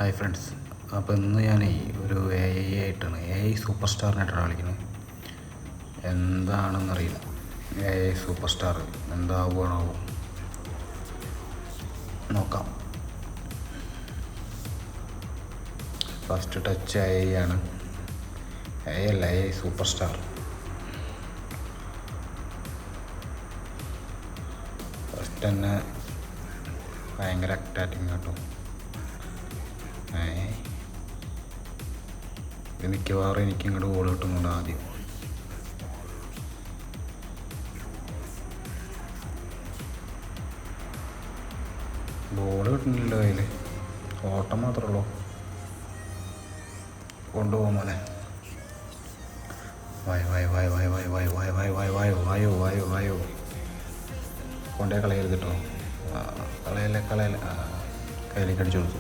Hi friends, അപ്പോൾ ഇന്ന് ഞാൻ ഒരു ആയിട്ടാണ് സൂപ്പർ സ്റ്റാറിനായിട്ടാണ് കളിക്കുന്നത്. എന്താണെന്നറിയില്ല. സൂപ്പർ സ്റ്റാർ എന്താവുകയാണാവും, നോക്കാം. ഫസ്റ്റ് ടച്ച് ആണ്. അല്ല സൂപ്പർ സ്റ്റാർ. ഫസ്റ്റ് തന്നെ ഭയങ്കര അറ്റാക്കിങ് കേട്ടോ. ഇത് മിക്കവാറും എനിക്ക് ഇങ്ങോട്ട് ഗോൾ കിട്ടുന്നുണ്ട്. ആദ്യം ബോൾ കിട്ടുന്നില്ല കയ്യിൽ, ഓട്ടം മാത്രമേ ഉള്ളൂ. കൊണ്ടുപോകും മോനെ. വായോ വായോ വായോ വായോ വായോ വായോ വായോ വായോ വായോ വായോ വായോ വായോ കൊണ്ടേ കളയരുത് കേട്ടോ. കളയല്ലേ കയ്യിലേക്ക് അടിച്ചു കൊടുത്തു.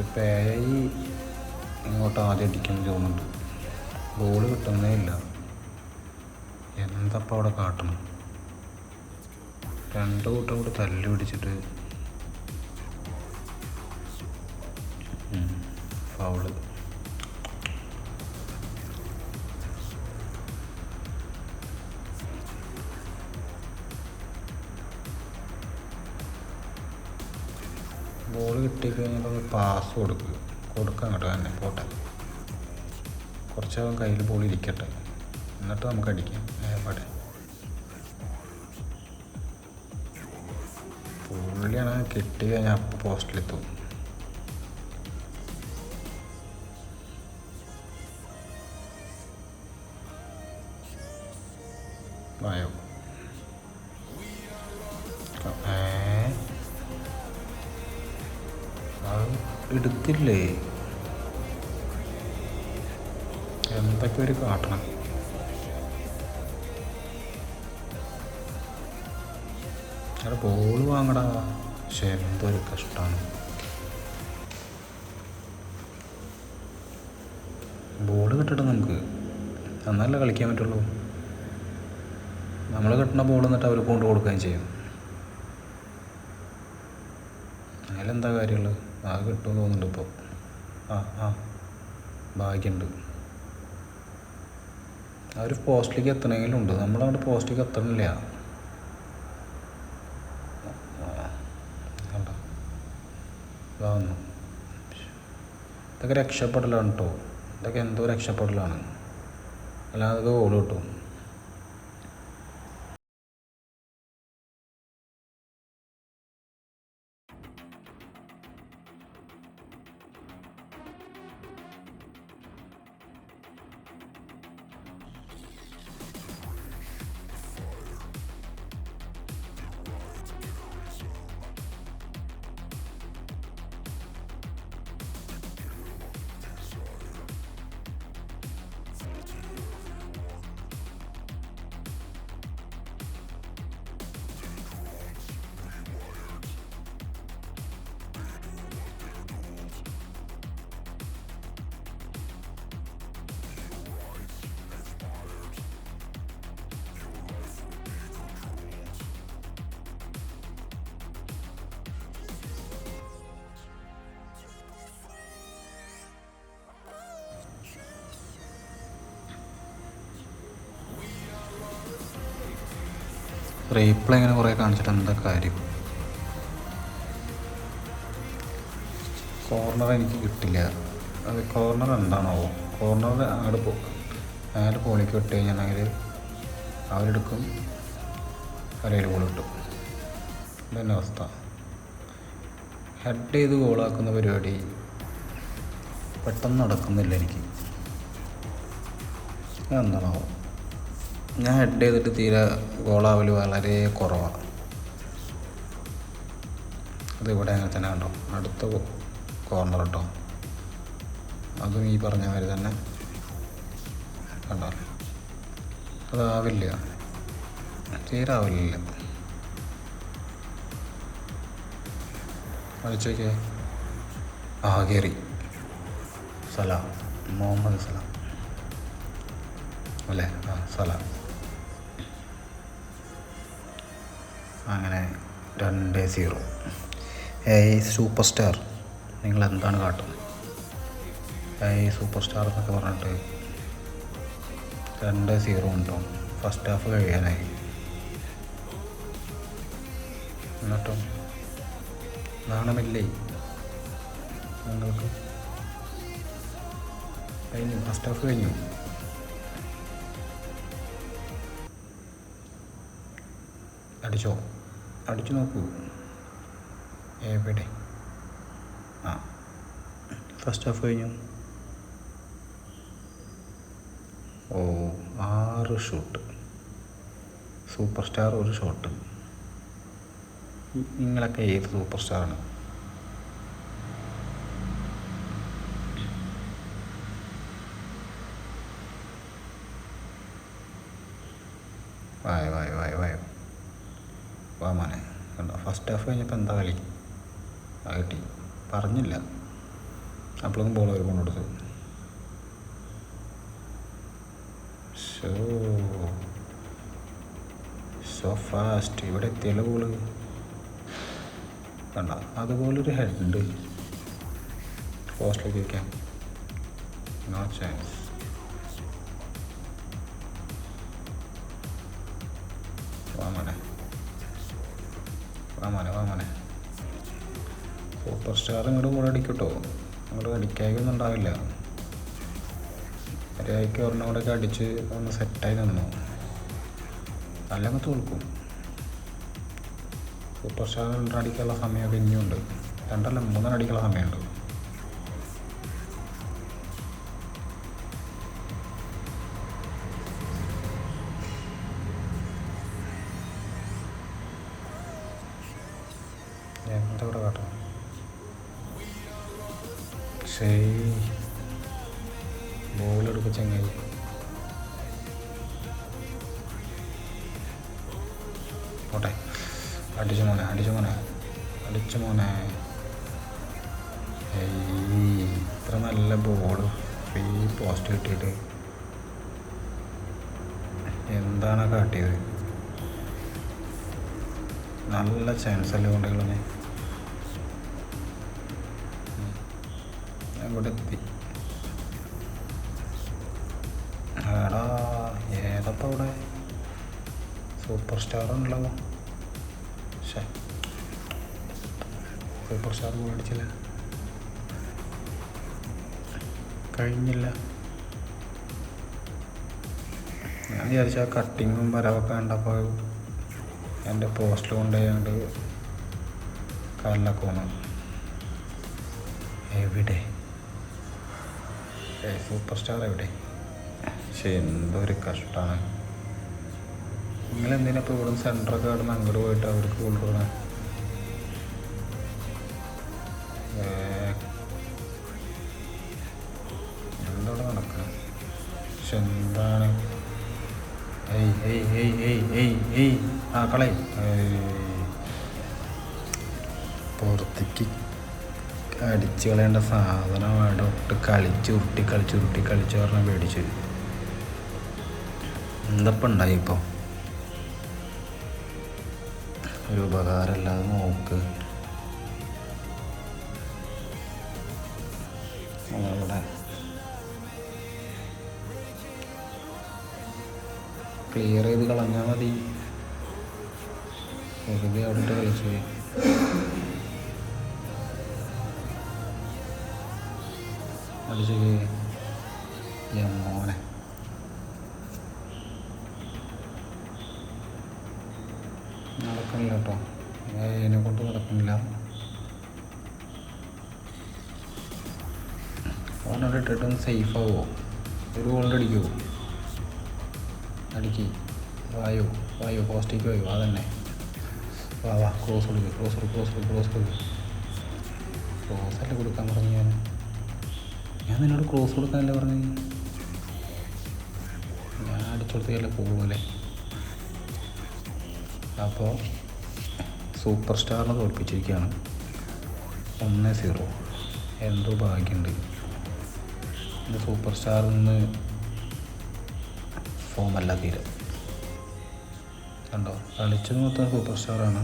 ഇപ്പം ഇങ്ങോട്ട് ആദ്യം അടിക്കാൻ തോന്നുന്നുണ്ട്. ബോൾ കിട്ടുന്നേ ഇല്ല. എന്തപ്പം അവിടെ കാട്ടണം? രണ്ട് കൂട്ടം കൂടെ തല്ലി പിടിച്ചിട്ട് ഫൗള്. ബോൾ കിട്ടിക്കഴിഞ്ഞാൽ പാസ് കൊടുക്കാം കേട്ടോ. തന്നെ പോട്ടെ, കുറച്ചാകും കയ്യിൽ ബോൾ ഇരിക്കട്ടെ, എന്നിട്ട് നമുക്ക് അടിക്കാം. പാടെ പുള്ളിയാണ് കിട്ടി കഴിഞ്ഞാൽ അപ്പോൾ പോസ്റ്റിലെത്തും. വായോ എടുത്തില്ലേ? എന്തൊക്കെ ഒരു കാട്ടണം. അവിടെ ബോൾ വാങ്ങടാ. പക്ഷെ എന്തൊരു കഷ്ടമാണ്. ബോൾ കിട്ടട്ടെ നമുക്ക്, എന്നാലേ കളിക്കാൻ പറ്റുള്ളൂ. നമ്മൾ കിട്ടുന്ന ബോൾ എന്നിട്ട് അവർ കൊണ്ട് കൊടുക്കുകയും ചെയ്യും. അതിലെന്താ കാര്യമുള്ളത്? അത് കിട്ടുമെന്ന് തോന്നുന്നുണ്ട് ഇപ്പോൾ. ഭാഗ്യമുണ്ട്. അവർ പോസ്റ്റിലേക്ക് എത്തണമെങ്കിലും ഉണ്ട്. നമ്മളവിടെ പോസ്റ്റിലേക്ക് എത്തണില്ല. കണ്ടോ, ഇതാവുന്നു. ഇതൊക്കെ രക്ഷപ്പെടലാണ് കേട്ടോ. ഇതൊക്കെ എന്തോ രക്ഷപ്പെടലാണ്, അല്ലാതെ ഗോൾ കിട്ടും. റീപ്ലേ ഇങ്ങനെ കുറേ കാണിച്ചിട്ട് എന്താ കാര്യം? കോർണർ എനിക്ക് കിട്ടില്ല. അത് കോർണർ എന്താണാവോ? കോർണർ അയാൾ പോളിക്ക് ഇട്ട് കഴിഞ്ഞാണെങ്കിൽ അവരെടുക്കും, കരയിൽ ബോൾ കിട്ടും. ഇതന്നെ അവസ്ഥ. ഹെഡ് ചെയ്ത് ഗോളാക്കുന്ന പരിപാടി പെട്ടെന്ന് നടക്കുന്നില്ല എനിക്ക്. എന്താണാവോ? ഞാൻ ഹെഡ് ചെയ്തിട്ട് തീരെ ഗോളാവൽ വളരെ കുറവാണ്. അതിവിടെ അങ്ങനെ തന്നെ കണ്ടോ, അടുത്ത കോർണർ കേട്ടോ. അതും ഈ പറഞ്ഞ മാതിരി തന്നെ കണ്ടോ, അതാവില്ല, തീരെ ആവില്ല. കളിച്ചോക്കേ. കയറി സലാം, മുഹമ്മദ് സലാം അല്ലേ? സലാം. അങ്ങനെ 2-0. ഏയ് സൂപ്പർ സ്റ്റാർ, നിങ്ങൾ എന്താണ് കാട്ടുന്നത്? ഏയ് സൂപ്പർ സ്റ്റാർ എന്നൊക്കെ പറഞ്ഞിട്ട് 2-0 ഉണ്ടോ? ഫസ്റ്റ് ഹാഫ് കഴിയാനായി. എന്നിട്ടും നാണമില്ലേ നിങ്ങൾക്ക്? കഴിഞ്ഞു, ഫസ്റ്റ് ഹാഫ് കഴിഞ്ഞു. അടിച്ചു നോക്കൂ. എവിടെ? ഫസ്റ്റ് ഹാഫ് കഴിഞ്ഞു. 6 ഷൂട്ട്, സൂപ്പർ സ്റ്റാർ 1 ഷോട്ട്. നിങ്ങളൊക്കെ ഏത് സൂപ്പർ സ്റ്റാറാണ്? വാ മോനെ. കണ്ടോ, ഫസ്റ്റ് ഹാഫ് കഴിഞ്ഞപ്പോൾ എന്താ കളി കിട്ടി? പറഞ്ഞില്ല, അപ്പോഴൊന്നും ബോൾ അവർ കൊണ്ടുകൊടുത്തു. സോ ഫാസ്റ്റ് ഇവിടെ എത്തിയല്ലോ ബോള്. കണ്ട, അതുപോലൊരു ഹെഡ് പോസ്റ്റിലേക്ക് വയ്ക്കാം. No chance. വാ മോനെ. സൂപ്പർ സ്റ്റാർ ഇങ്ങോട്ട് കൂടെ അടിക്കട്ടോ. അങ്ങോട്ട് അടിക്കാതൊന്നും ഉണ്ടാവില്ല. മര്യാദയ്ക്ക് ഒരെണ്ണോടൊക്കെ അടിച്ച് ഒന്ന് സെറ്റായി നിന്നു, അല്ലെങ്കിൽ തോൽക്കും. സൂപ്പർ സ്റ്റാർ 2 അടിക്കാനുള്ള സമയമൊക്കെ ഇനിയുണ്ട്. 2 അല്ല 3 അടിക്കാനുള്ള സമയമുണ്ട്. എന്താ ഇവിടെ കാട്ടണം? ബോളെടുക്ക ചങ്ങായി. പോട്ടെ. അടിച്ചു മോനെ. ഇത്ര നല്ല ബോള് ഫ്രീ പോസ്റ്റ് കിട്ടിയിട്ട് എന്താണ് കാട്ടിയത്? നല്ല ചാൻസ് അല്ലേ കൊണ്ടുകളെ. ഇവിടെ എത്തി. എടാ ഏതപ്പോൾ അവിടെ സൂപ്പർ സ്റ്റാർ ഉണ്ടല്ലോ. സൂപ്പർ സ്റ്റാർ ഗോൾ അടിച്ചില്ല, കഴിഞ്ഞില്ല. ഞാൻ വിചാരിച്ച ആ കട്ടിങ്ങും വരവൊക്കെ കണ്ടപ്പോൾ എൻ്റെ പോസ്റ്റിൽ കൊണ്ടുപോയാണ്ട് കാലിലൊക്കെ വന്നു. എവിടെ സൂപ്പർ സ്റ്റാർ എവിടെ? പക്ഷെ എന്തൊരു കഷ്ടമാണ്. നിങ്ങളെന്തിനാ ഇപ്പോൾ ഇവിടെ സെൻറ്ററൊക്കെ കിടന്ന് അങ്ങോട്ട് പോയിട്ട് അവർക്ക് കൊണ്ടുപോകണം? എന്തോടെ നടക്കണം? പക്ഷെ എന്താണ്? കളെ പുറത്തേക്ക് അടിച്ച് കളയേണ്ട സാധനം അവിടെ ഇട്ട് കളിച്ചുരുട്ടി പറഞ്ഞാൽ പേടിച്ച്. എന്തപ്പം ഉണ്ടായി? ഇപ്പോൾ ഒരു ഉപകാരമല്ലാതെ നോക്ക്. അവിടെ ക്ലിയർ ചെയ്ത് കളഞ്ഞാൽ മതി. വെറുതെ അവിടെ കളിച്ച് അടിച്ചത് മോനെ. നടക്കണില്ല കേട്ടോ, ഇതിനെ കൊണ്ട് നടക്കണില്ല. ഓനോട് ഇട്ടിട്ടൊന്ന് സേഫ് ആവുമോ? ഒരു ഗോളിൻ്റെ അടിക്കുമോ? അടിക്ക്. വായോ പോസ്റ്റിക്ക് വായോ. അതന്നെ. വാ ക്രോസ് കൊടുക്കുക. ക്രോസല്ലേ കൊടുക്കാൻ പറഞ്ഞു. ഞാൻ നിന്നോട് ക്രോസ് കൊടുക്കാനല്ലേ പറഞ്ഞു. ഞാൻ അടിച്ചെടുത്തല്ലേ പോകുമല്ലേ. അപ്പോൾ സൂപ്പർ സ്റ്റാറിനെ തോൽപ്പിച്ചിരിക്കുകയാണ്. 1-0. എന്തോ ഭാഗ്യമുണ്ട്. ഇത് സൂപ്പർ സ്റ്റാറിൽ നിന്ന് ഫോമല്ല തീരെ. കണ്ടോ കളിച്ചത് മൊത്തം സൂപ്പർ സ്റ്റാറാണ്.